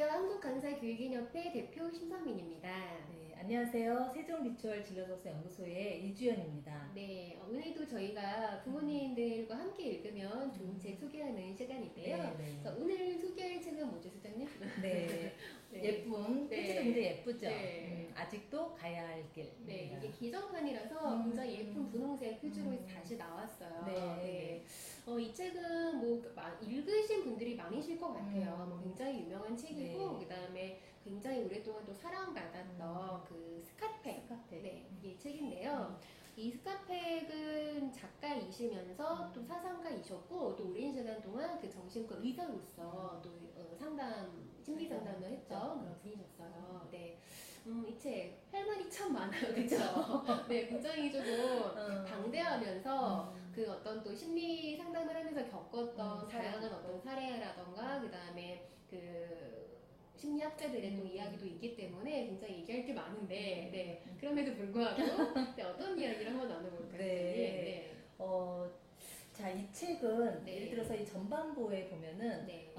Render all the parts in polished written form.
안녕하세요. 한국강사교육인협회 대표 심선민입니다. 네, 안녕하세요. 세종 리추얼 진로서서 연구소의 이주연입니다. 네, 오늘도 저희가 부모님들과 함께 읽으면 좋은 책 소개하는 시간인데요. 네, 네. 그래서 오늘 소개할 책은 뭐죠, 소장님? 네, 네. 예쁜, 네. 표지도 굉장히 예쁘죠? 네. 아직도 가야 할 길. 네, 이게 기정판이라서 굉장히 예쁜 분홍색 표지로 다시 나왔어요. 네. 네. 이 책은 뭐 읽으신 분들이 많으실 것 같아요. 뭐 굉장히 유명한 책이고, 네. 그 다음에 굉장히 오랫동안 또 사랑받았던 그 스카팩. 스카팩. 네, 이 책인데요. 이 스카팩은 작가이시면서 또 사상가이셨고, 또 오랜 시간 동안 그 정신과 의사로서 또 심리 상담을 했죠. 그런 분이셨어요. 네. 이 책, 할 말이 참 많아요. 그쵸? 네, 굉장히 조금 방대하면서 그 어떤 또 심리 상담을 하면서 겪었던 다양한 어떤 사례라던가, 그 다음에 그 심리학자들의 또 이야기도 있기 때문에 굉장히 얘기할 게 많은데, 네. 그럼에도 불구하고, 네, 어떤 이야기를 한번 나눠볼까요? 네. 자, 이 책은 네. 예를 들어서 이 전반부에 보면은 네.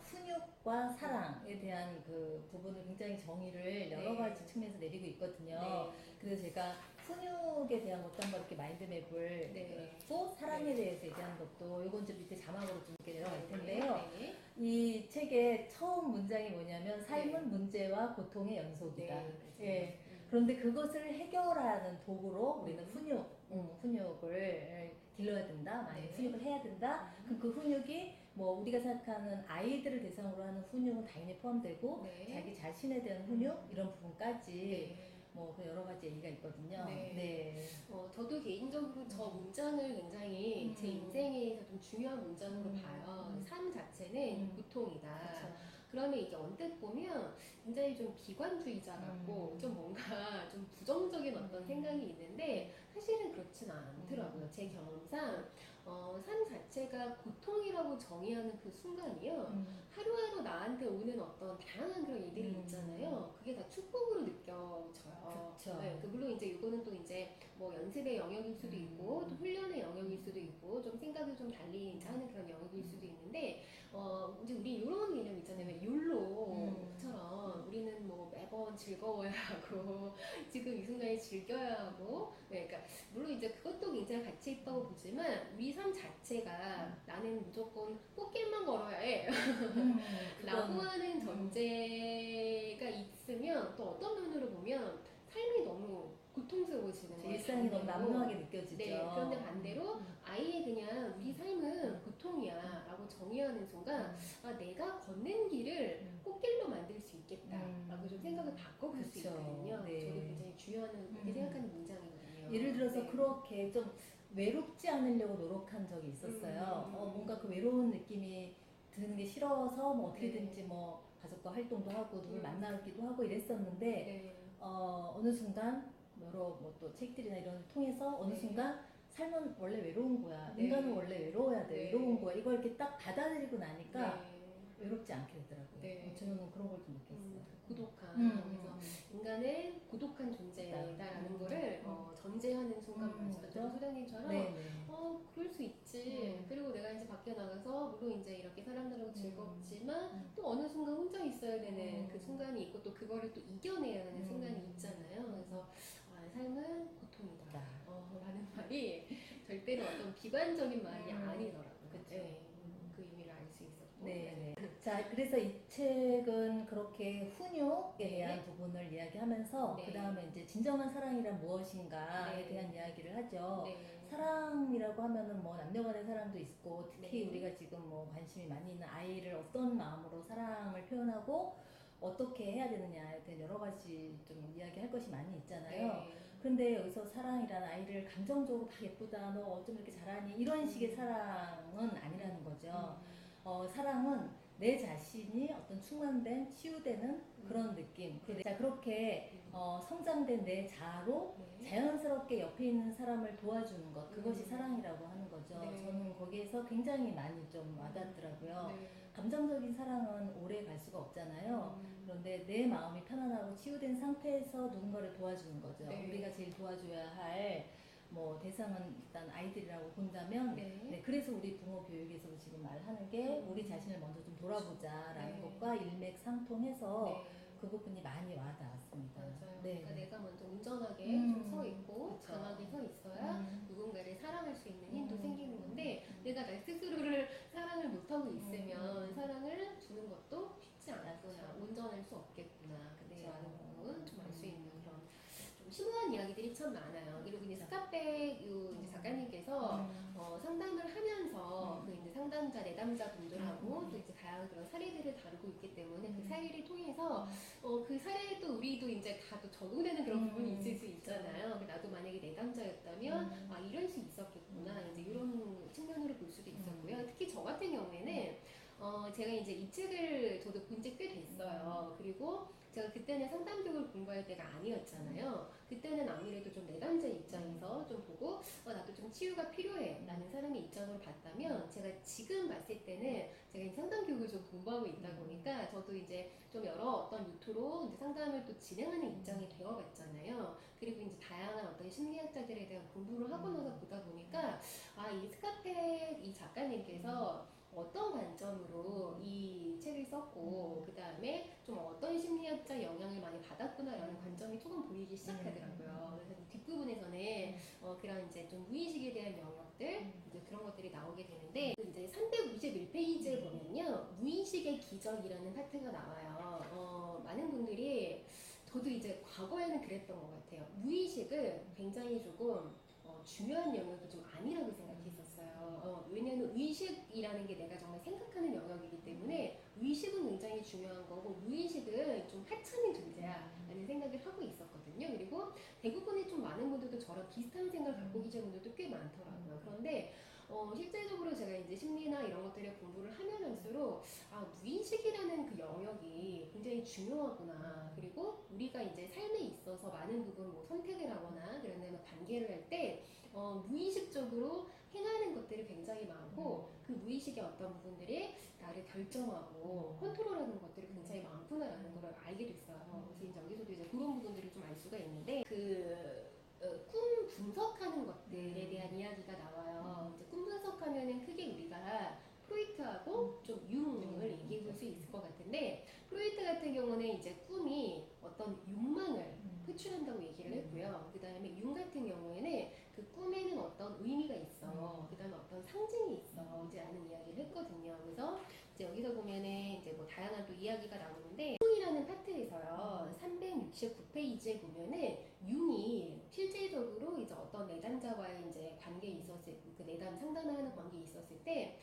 훈육과 사랑에 대한 그 부분을 굉장히 정의를 여러 네. 가지 측면에서 내리고 있거든요. 네. 그래서 제가 훈육에 대한 것도 한번 이렇게 마인드맵을 네. 또 사랑에 네. 대해서 얘기하는 것도 이건 좀 밑에 자막으로 좀 이렇게 내려갈 텐데요. 네. 이 책의 처음 문장이 뭐냐면 삶은 네. 문제와 고통의 연속이다. 네. 예. 그런데 그것을 해결하는 도구로 우리는 훈육을 길러야 된다. 많이 네. 훈육을 해야 된다. 그럼 그 훈육이 뭐 우리가 생각하는 아이들을 대상으로 하는 훈육은 당연히 포함되고 네. 자기 자신에 대한 훈육 이런 부분까지 네. 뭐 여러 가지 얘기가 있거든요. 네. 네. 저도 개인적으로 저 문장을 굉장히 제 인생에서 좀 중요한 문장으로 봐요. 삶 자체는 고통이다. 그쵸. 그러면 이게 언뜻 보면 굉장히 좀 비관주의자 같고 좀 뭔가 좀 부정적인 어떤 생각이 있는데 사실은 그렇진 않더라고요. 제 경험상 삶 자체가 고통이라고 정의하는 그 순간이요. 하루하루 나한테 오는 어떤 다양한 그런 일들이 있잖아요. 그게 다 축복으로 느껴져요. 그쵸. 네, 물론 이제 이거는 또 이제 뭐 연습의 영역일 수도 있고 또 훈련의 영역일 수도 있고 좀 생각을 좀 달리 이제 하는 그런 영역일 수도 있는데 이제 우리 이런 개념 있잖아요. 욜로처럼 우리는 뭐 매번 즐거워야 하고 지금 이 순간에 즐겨야 하고 네, 그러니까 물론 이제 그것도 굉장히 가치 있다고 보지만 우리 삶 자체가 나는 무조건 꽃길만 걸어야 해 라고 하는 전제가 있으면 또 어떤 면으로 보면 삶이 너무 고통스러워지는 거예요. 일상이 너무 남루하게 느껴지죠. 네, 그런데 반대로 아예 그냥 우리 삶은 고통이야 라고 정의하는 순간 내가 걷는 길을 꽃길로 만들 수 있겠다 라고 좀 생각을 바꿔볼 수 그쵸. 있거든요. 네. 저도 굉장히 중요한 이렇게 생각하는 문장이거든요. 예를 들어서 네. 그렇게 좀 외롭지 않으려고 노력한 적이 있었어요. 뭔가 그 외로운 느낌이 드는 게 싫어서 뭐 어떻게든지 뭐 가족과 활동도 하고 누굴 만나기도 하고 이랬었는데 네. 어느 순간 여러 뭐 또 책들이나 이런 걸 통해서 어느 순간 삶은 원래 외로운 거야. 네. 인간은 원래 외로워야 돼. 네. 외로운 거야. 이걸 이렇게 딱 받아들이고 나니까 네. 외롭지 않게 되더라고요. 네. 저는 그런 걸 좀 느꼈어요. 고독한 그래서 그래서 인간은 고독한 존재다라는 거를 전제하는 순간 맞아요. 저 소장님처럼 네. 그럴 수 있지. 그리고 내가 이제 밖에 나가서 물론 이제 이렇게 사람들하고 즐겁지만 또 어느 순간 혼자 있어야 되는 그 순간이 있고 또 그거를 또 이겨내야 하는 순간이 있잖아요. 그래서 삶은 고통이다. 라는 말이 절대로 어떤 비관적인 말이 아니더라고요. 그쵸. 네. 그 의미를 알 수 있었고. 네. 자, 그래서 이 책은 그렇게 훈육에 네. 대한 부분을 이야기하면서 네. 그 다음에 이제 진정한 사랑이란 무엇인가에 네. 대한 이야기를 하죠. 네. 사랑이라고 하면은 뭐 남녀간의 사랑도 있고 특히 네. 우리가 지금 뭐 관심이 많이 있는 아이를 어떤 마음으로 사랑을 표현하고 어떻게 해야 되느냐에 대한 여러 가지 좀 이야기할 것이 많이 있잖아요. 네. 그런데 여기서 사랑이란 아이를 감정적으로 막 예쁘다, 너 어쩜 이렇게 잘하니 이런 식의 사랑은 아니라는 거죠. 사랑은 내 자신이 어떤 충만된, 치유되는 그런 느낌. 자, 그렇게 성장된 내 자아로 자연스럽게 옆에 있는 사람을 도와주는 것, 그것이 사랑이라고 하는 거죠. 네. 저는 거기에서 굉장히 많이 좀 와닿더라고요. 네. 감정적인 사랑은 오래 갈 수가 없잖아요. 그런데 내 마음이 편안하고 치유된 상태에서 누군가를 도와주는 거죠. 네. 우리가 제일 도와줘야 할 뭐 대상은 일단 아이들이라고 본다면 네, 그래서 우리 부모 교육에서 지금 말하는 게 우리 자신을 먼저 좀 돌아보자라는 네. 것과 일맥상통해서 네. 그 부분이 많이 와닿았습니다. 맞아요. 네. 그러니까 내가 먼저 온전하게 좀 서 있고 그쵸. 강하게 서 있어야 누군가를 사랑할 수 있는 힘도 생기는 건데 내가 나 스스로를 사랑을 못하고 있으면 사랑을 주는 것도 쉽지 않구나. 맞죠. 온전할 수 없겠구나. 근데 그쵸. 라는 부분 좀 알 수 있는 그런 좀 심오한 이야기들이 참 많아요. 그리고 이제 스카페 요 이제 작가님께서 상담을 하면서 그 이제 상담자 내담자 분들하고 또 이제 다양한 그런 사례들을 다루고 있기 때문에 그 사례를 통해서 그 사례도 우리도 이제 다 또 적용되는 그런 부분이 있을 수 있잖아요. 나도 만약에 내담자였다면 아 이럴 수 있었겠구나 이제 이런 측면으로 볼 수도 있었고요. 특히 저 같은 경우에는 제가 이제 이 책을 저도 본 지 꽤 됐어요. 그리고 제가 그때는 상담교육을 공부할 때가 아니었잖아요. 그때는 아무래도 좀 내담자 입장에서 좀 보고 나도 좀 치유가 필요해 라는 사람의 입장으로 봤다면 제가 지금 봤을 때는 제가 이 상담교육을 좀 공부하고 있다 보니까 저도 이제 좀 여러 어떤 루트로 이제 상담을 또 진행하는 입장이 되어갔잖아요. 그리고 이제 다양한 어떤 심리학자들에 대한 공부를 하고 나서 보다 보니까 이 스카페 이 작가님께서 어떤 관점으로 이 책을 썼고 그 다음에 좀 어떤 심리학자 영향을 많이 받았구나라는 관점이 조금 보이기 시작하더라고요. 그래서 뒷부분에서는 그런 이제 좀 무의식에 대한 영역들 이제 그런 것들이 나오게 되는데 이제 351페이지에 보면요 무의식의 기적이라는 파트가 나와요. 많은 분들이 저도 이제 과거에는 그랬던 것 같아요. 무의식을 굉장히 조금 중요한 영역이 좀 아니라고 생각했었어요. 왜냐하면 의식이라는 게 내가 정말 생각하는 영역이기 때문에 의식은 굉장히 중요한 거고 무의식은 좀 하찮은 존재야라는 생각을 하고 있었거든요. 그리고 대부분의 좀 많은 분들도 저랑 비슷한 생각을 갖고 계신 분들도 꽤 많더라고요. 그런데 실제적으로 제가 이제 심리나 이런 것들을 공부를 하면 할수록 무의식이라는 그 영역이 굉장히 중요하구나. 그리고 우리가 이제 삶에 있어서 많은 부분 뭐 선택을 하거나 그런 다음에 관계를 할 때 무의식적으로 행하는 것들이 굉장히 많고 그 무의식의 어떤 부분들이 나를 결정하고 컨트롤하는 것들이 굉장히 많구나라는 걸 알게 됐어요. 그래서 이제 여기서도 이제 그런 부분들을 좀 알 수가 있는데 꿈 분석하는 것들에 대한 이야기가 나와요. 이제 꿈 분석하면은 크게 우리가 프로이트하고 좀 융을 얘기해 볼 수 있을 것 같은데 프로이트 같은 경우는 이제 꿈이 어떤 욕망을 표출한다고 얘기를 했고요. 그 다음에 융 같은 경우에는 그 꿈에는 어떤 의미가 있어. 그 다음에 어떤 상징이 있어. 이제 라는 이야기를 했거든요. 그래서 이제 여기서 보면은 이제 뭐 다양한 또 이야기가 나오는데 융이라는 파트에서요. 369페이지에 보면은 융이 실질적으로 이제 어떤 내담자와의 이제 관계에 있었을 그 내담 상담하는 관계에 있었을 때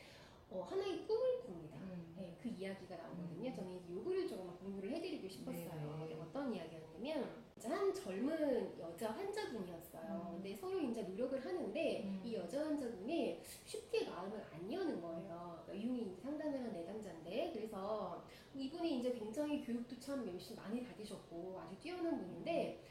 하나의 꿈을 꿉니다. 네, 그 이야기가 나오거든요. 저는 이제 요거를 조금 공부를 해드리고 싶었어요. 네. 어떤 이야기였냐면 한 젊은 여자 환자분이었어요. 근데 서로 이제 노력을 하는데 이 여자 환자분이 쉽게 마음을 안 여는 거예요. 그러니까 융이 이제 상담을 한 내담자인데 그래서 이분이 이제 굉장히 교육도 참 열심히 많이 받으셨고 아주 뛰어난 분인데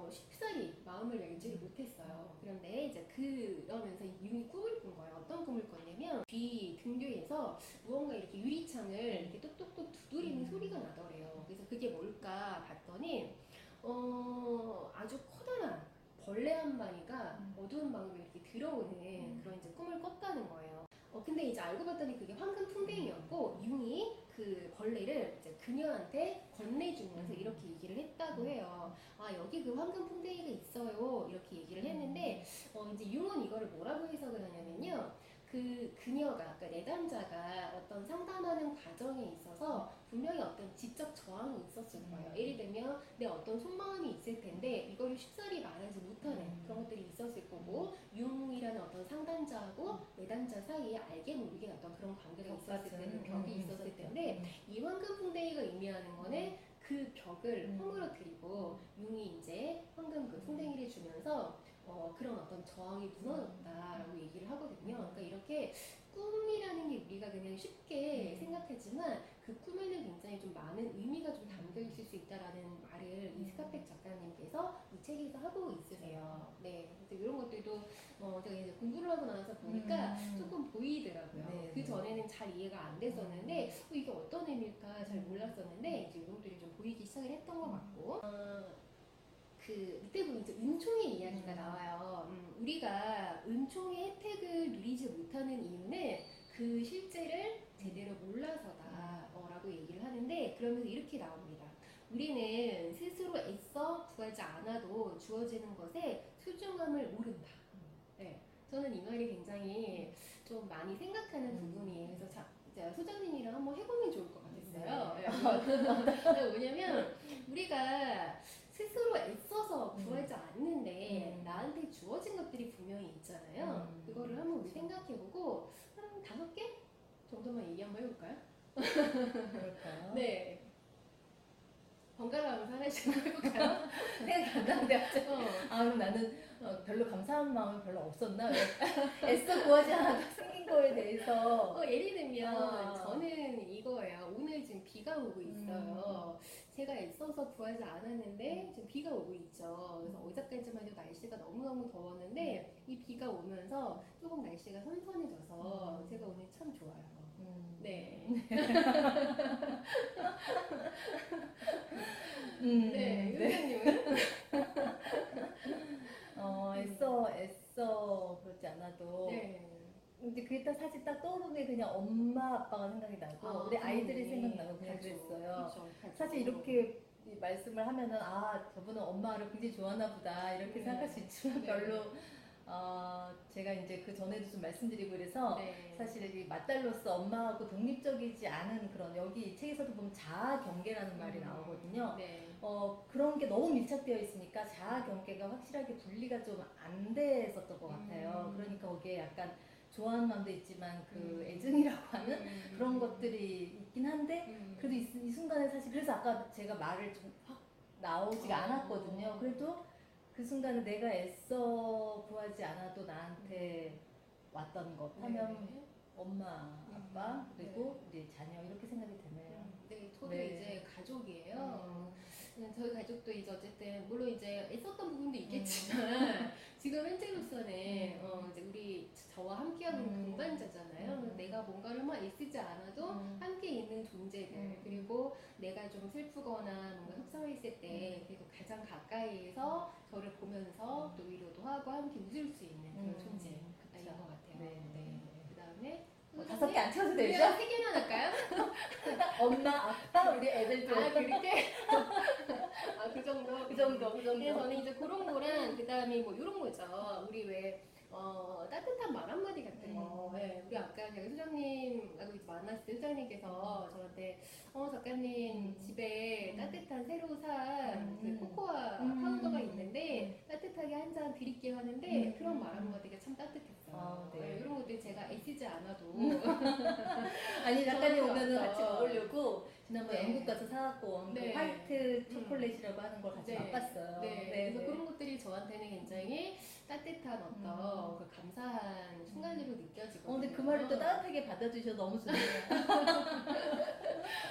쉽사리 마음을 열지를 못했어요. 그런데 이제 그러면서 융이 꿈을 꾼 거예요. 어떤 꿈을 꿨냐면 뒤 등교에서 무언가 이렇게 유리창을 이렇게 똑똑똑 두드리는 소리가 나더래요. 그래서 그게 뭘까 봤더니 아주 커다란 벌레 한 마리가 어두운 방으로 이렇게 들어오는 그런 이제 꿈을 꿨다는 거예요. 근데 이제 알고 봤더니 그게 황금 풍뎅이였고 융이 그 벌레를 이제 그녀한테 건네주면서 이렇게 얘기를 했다고 해요. 여기 그 황금 풍뎅이가 있어요. 이렇게 얘기를 했는데 이제 융은 이거를 뭐라고 해석을 하냐면요. 그 그녀가 그러니까 내담자가 어떤 상담하는 과정에 있어서 분명히 어떤 지적 저항이 있었을 거예요. 예를 들면 내 어떤 속마음이 있을 텐데 이거를 쉽사리 말하지 못하는 그런 것들이 있었을 거고 융이라는 어떤 상담자하고 내담자 사이에 알게 모르게 어떤 그런 관계가 있었을 때는 벽이 있었을 텐데 이 황금풍뎅이가 의미하는 거는 그 벽을 허물어뜨리고 융이 이제 황금 그 풍뎅이를 주면서 그런 어떤 저항이 무너졌다라고 얘기를 하거든요. 그러니까 이렇게 꿈이라는 게 우리가 그냥 쉽게 생각하지만 그 꿈에는 굉장히 좀 많은 의미가 좀 담겨 있을 수 있다라는 말을 이스카펙 작가님께서 이 책에서 하고 있으세요. 네, 그래서 이런 것들도 제가 이제 공부를 하고 나서 보니까 조금 보이더라고요. 네, 그 전에는 잘 이해가 안 됐었는데 이게 어떤 의미일까 잘 몰랐었는데 이제 이런 것들이 좀 보이기 시작을 했던 것 같고. 그 밑에 보면 이제 은총의 이야기가 나와요. 우리가 은총의 혜택을 누리지 못하는 이유는 그 실제를 제대로 몰라서다라고 얘기를 하는데, 그러면서 이렇게 나옵니다. 우리는 스스로 애써 구하지 않아도 주어지는 것에 소중함을 모른다. 네, 저는 이 말이 굉장히 좀 많이 생각하는 부분이에요. 그래서 자, 소장님이랑 한번 해보면 좋을 것 같았어요. 네. 뭐냐면 우리가 스스로 애써서 구하지 않는데 나한테 주어진 것들이 분명히 있잖아요. 그거를 한번 우리 생각해보고 한 5개 정도만 얘기 한번 해볼까요? 그럴까요? 네. 번갈아가면서 하나씩 해볼까요? 생각이 안 나는데 갑자기. 아, 그럼 나는 별로 감사한 마음이 별로 없었나? 애써 구하지 않아도 생긴 거에 대해서. 예를 들면 저는 이거예요. 오늘 지금 비가 오고 있어요. 제가 애써서 구하지 않았는데 지금 비가 오고 있죠. 그래서 어제까지만 해도 날씨가 너무너무 더웠는데 이 비가 오면서 조금 날씨가 선선해져서 제가 오늘 참 좋아요. 네. 네, 회장님은? 애써 그렇지 않아도. 네. 근데 그게 딱 사실 딱 떠오르는 게 그냥 엄마 아빠가 생각이 나고 우리 아이들이 생각나고 그냥 그랬어요. 그쵸. 사실 이렇게 이 말씀을 하면은 저분은 엄마를 굉장히 좋아하나 보다 이렇게 생각할 수 있지만 별로 제가 이제 그 전에도 좀 말씀드리고 그래서 사실 이 맏딸로서 엄마하고 독립적이지 않은 그런, 여기 이 책에서도 보면 자아 경계라는 말이 나오거든요. 그런 게 너무 밀착되어 있으니까 자아 경계가 확실하게 분리가 좀 안 됐었던 것 같아요. 그러니까 거기에 약간 좋아하는 마음도 있지만 그 애증이라고 하는 그런 것들이 있긴 한데 그래도 이 순간에 사실 그래서 아까 제가 말을 좀 확 나오지가 않았거든요. 그래도 그 순간에 내가 애써 구하지 않아도 나한테 왔던 것 하면 엄마, 아빠, 그리고 우리 자녀 이렇게 생각이 되네요. 네, 저도 이제 가족이에요. 저희 가족도 이제 어쨌든 물론 이제 애썼던 부분도 있겠지만 지금 현재로서는 이제 우리 저와 함께하는 동반자잖아요. 내가 뭔가를 막 애쓰지 않아도 함께 있는 존재들, 그리고 내가 좀 슬프거나 뭔가 속상했을 때 그래도 가장 가까이에서 저를 보면서 또 위로도 하고 함께 웃을 수 있는 그런 존재인 것 같아요. 네. 그다음에 5개 안 쳐도 되죠? 3개만 할까요? 엄마, 아빠, 우리 애들도. 그렇게? 그 정도? 그 정도. 근데 저는 이제 그런 거랑, 그 다음에 뭐 이런 거죠. 우리 왜, 따뜻한 말 한마디 같은 거. 네, 우리 아까 제가 소장님하고 이제 만났을 때 소장님께서 저한테, 작가님 집에 따뜻한 새로 산 그 코코아 파우더가 있는데 따뜻하게 한 잔 드릴게요 하는데 그런 말 한마디가 참 따뜻했어요. 네. 이런 것들 제가 애쓰지 않아도. 아니, 작가님 오면은 같이 먹으려고 지난번에 네. 영국 가서 사갖고 온 그 화이트 초콜릿이라고 하는 걸 같이 맛봤어요. 그래서 그런 것들이 저한테는 굉장히 따뜻한 어떤 그 감사한 순간으로 느껴지거든요. 근데 그 말을 또 따뜻하게 받아주셔서 너무 좋네요.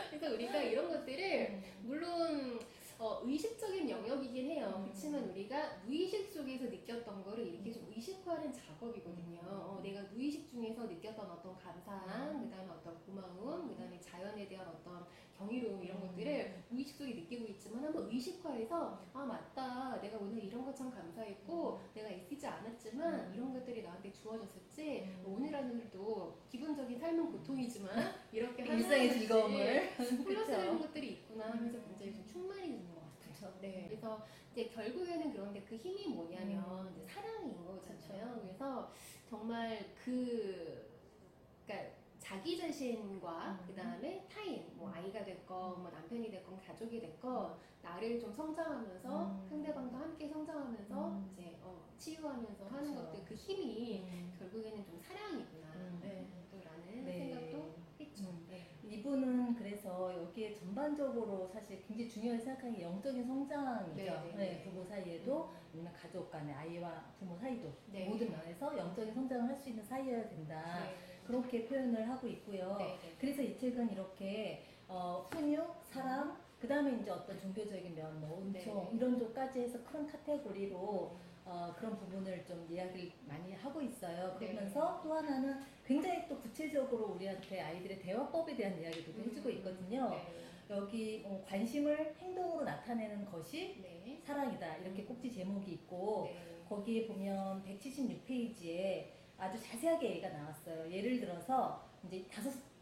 그래서 우리가 이런 것들을 물론 의식적인 영역이긴 해요. 그렇지만 우리가 무의식 속에서 느꼈던 거를 이렇게 좀 의식화하는 작업이거든요. 내가 무의식 중에서 느꼈던 어떤 감사함, 그 다음에 어떤 고마움, 그 다음에 자연에 대한 어떤 경이로움 이런 것들을 무의식 속에 느끼고 있지만 한번 의식화해서 맞다, 내가 오늘 이런 것 참 감사했고 내가 애쓰지 않았지만 이런 것들이 나한테 주어졌었지. 오늘 하늘도 기본적인 삶은 고통이지만 이렇게 일상의 즐거움을 플러스라는 것들이 있구나 하면서 굉장히 좀 충만해지는 것 같아요. 네. 그래서 이제 결국에는 그런데 그 힘이 뭐냐면 이제 사랑인 거잖아요. 그래서 정말 그러니까 자기 자신과 그 다음에 타인, 뭐 아이가 됐건, 뭐 남편이 됐건, 가족이 됐건, 나를 좀 성장하면서 상대방도 함께 성장하면서 이제 치유하면서 하는 것들 그 힘이 결국에는 좀 사랑이구나. 라는 생각도 했죠. 이분은 그래서 여기에 전반적으로 사실 굉장히 중요하게 생각하는 게 영적인 성장이죠. 부부 사이에도 아니면 가족 간에 아이와 부모 사이도 모든 면에서 영적인 성장을 할 수 있는 사이여야 된다. 그렇게 표현을 하고 있고요. 그래서 이 책은 이렇게 훈육, 사랑, 그 다음에 이제 어떤 종교적인 면, 뭐 은총 이런 쪽까지 해서 큰 카테고리로 그런 부분을 좀 이야기를 많이 하고 있어요. 그러면서 또 하나는 굉장히 또 구체적으로 우리한테 아이들의 대화법에 대한 이야기도 해주고 있거든요. 여기 관심을 행동으로 나타내는 것이 네. 사랑이다. 이렇게 꼭지 제목이 있고 네. 거기에 보면 176페이지에 아주 자세하게 얘기가 나왔어요. 예를 들어서 이제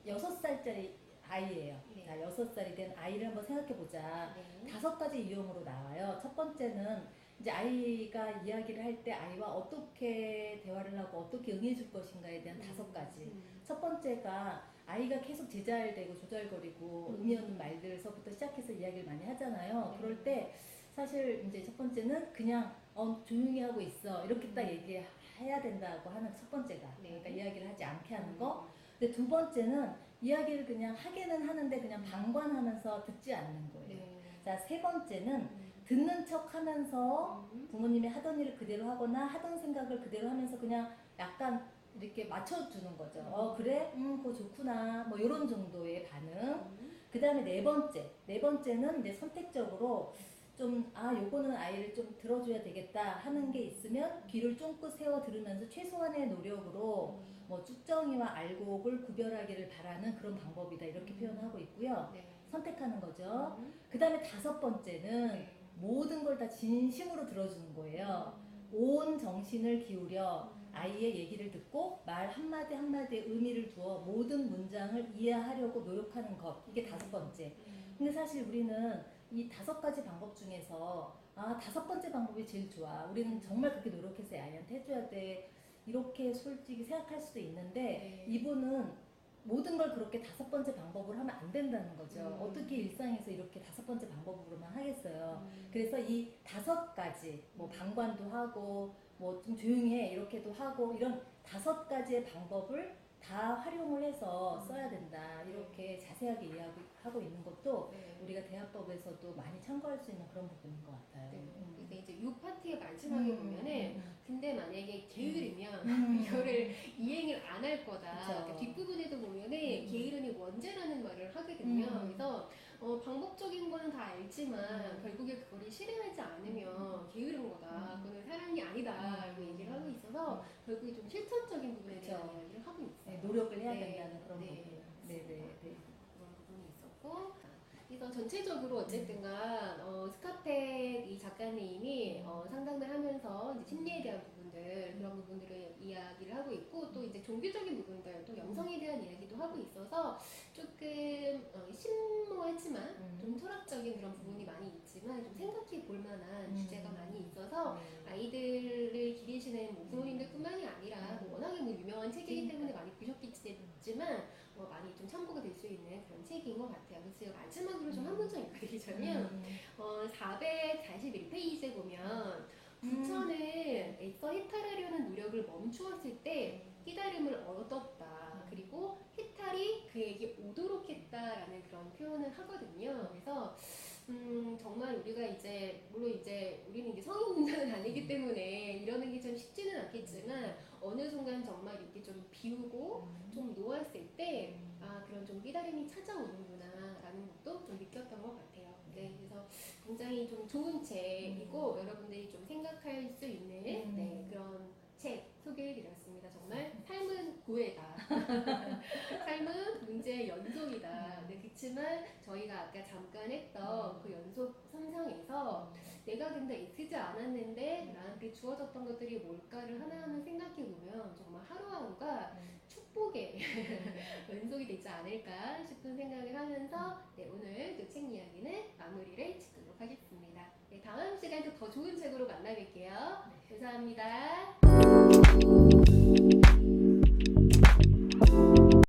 6살짜리 아이예요. 네. 자, 6살이 된 아이를 한번 생각해 보자. 네. 5가지 유형으로 나와요. 첫 번째는 이제 아이가 이야기를 할 때 아이와 어떻게 대화를 하고 어떻게 응해줄 것인가에 대한 5가지. 첫 번째가 아이가 계속 제잘되고 조잘거리고 의미 없는 말들서부터 시작해서 이야기를 많이 하잖아요. 그럴 때 사실 이제 첫 번째는 그냥 조용히 하고 있어 이렇게 딱 얘기해야 된다고 하는 첫 번째가 그러니까 이야기를 하지 않게 하는 거. 근데 두 번째는 이야기를 그냥 하기는 하는데 그냥 방관하면서 듣지 않는 거예요. 자, 세 번째는 듣는 척 하면서 부모님이 하던 일을 그대로 하거나 하던 생각을 그대로 하면서 그냥 약간 이렇게 맞춰주는 거죠. 그래? 그거 좋구나. 뭐 이런 정도의 반응. 그 다음에 네 번째는 이제 선택적으로 요거는 아이를 좀 들어줘야 되겠다 하는 게 있으면 귀를 쫑긋 세워 들으면서 최소한의 노력으로 뭐 쭉정이와 알곡을 구별하기를 바라는 그런 방법이다. 이렇게 표현하고 있고요. 네. 선택하는 거죠. 그 다음에 5번째는 모든 걸 다 진심으로 들어주는 거예요. 온 정신을 기울여 아이의 얘기를 듣고 말 한마디 한마디에 의미를 두어 모든 문장을 이해하려고 노력하는 것. 이게 5번째. 근데 사실 우리는 이 5가지 방법 중에서 5번째 방법이 제일 좋아. 우리는 정말 그렇게 노력해서 아이한테 해줘야 돼. 이렇게 솔직히 생각할 수도 있는데 이분은 모든 걸 그렇게 5번째 방법으로 하면 안 된다는 거죠. 어떻게 일상에서 이렇게 5번째 방법으로만 하겠어요. 그래서 이 5가지, 뭐 방관도 하고, 뭐 좀 조용히 해, 이렇게도 하고, 이런 5가지의 방법을 다 활용을 해서 써야 된다. 이렇게 자세하게 이야기하고 있는 것도 우리가 대화법에서도 많이 참고할 수 있는 그런 부분인 것 같아요. 그래서 이제 이 파트의 마지막에 보면은 근데 만약에 게으르면 이거를 이행을 안 할 거다. 그러니까 뒷부분에도 보면은 게으름이 원죄라는 말을 하거든요. 그래서 방법적인 거는 다 알지만 결국에 그거를 실행하지 않으면 게으른 거다. 그거는 사랑이 아니다. 이렇게 얘기를 하고 있어서 결국에 좀 실천적인 부분에 대한 이야기를 하고 있어요. 네, 노력을 해야 된다는 그런 부분. 그런 부분이 있었고. 그래서 전체적으로 어쨌든간 스카펫 이 작가님이 상담을 하면서 이제 심리에 대한 부분들 그런 부분들을 이야기를 하고 있고 또 이제 종교적인 부분들 또 영성에 대한 이야기도 하고 있어서 조금 심오하지만 좀 철학적인 그런 부분이 많이 있지만 좀 생각해 볼 만한 주제가 많이 있어서 아이들을 기르시는 뭐 부모님들뿐만이 아니라 워낙에 뭐 유명한 책이기 때문에 많이 보셨겠지만 많이 좀 참고가 될 수 있는 그런 책인 것 같아요. 그래서 마지막으로 좀 한 문장 읽어드리자면 441페이지에 보면 부처는 애써 해탈하려는 노력을 멈추었을 때 깨달음을 얻었다. 그리고 해탈이 그에게 오도록 했다라는 그런 표현을 하거든요. 그래서 정말 우리가 이제 물론 이제 우리는 이제 성인군자는 아니기 때문에 이러는 게 좀 쉽지는 않겠지만 어느 순간 정말 이렇게 좀 비우고 좀 놓았을 때 그런 좀 깨달음이 찾아오는구나라는 것도 좀 느꼈던 것 같아요. 네, 그래서 굉장히 좀 좋은 책이고 여러분들이 좀 생각할 수 있는 그런 책 소개해드렸습니다. 정말 삶은 고해다. 삶은 문제의 연속이다. 네, 그렇지만 저희가 아까 잠깐 했던 그 연속 선상에서 내가 근데 애쓰지 않았는데 나한테 주어졌던 것들이 뭘까를 하나하나 생각해보면 정말 하루하루가 축복의 연속이 되지 않을까 싶은 생각을 하면서 오늘 그 책 이야기는 마무리를 짓도록 하겠습니다. 다음 시간에 더 좋은 책으로 만나뵐게요. 감사합니다.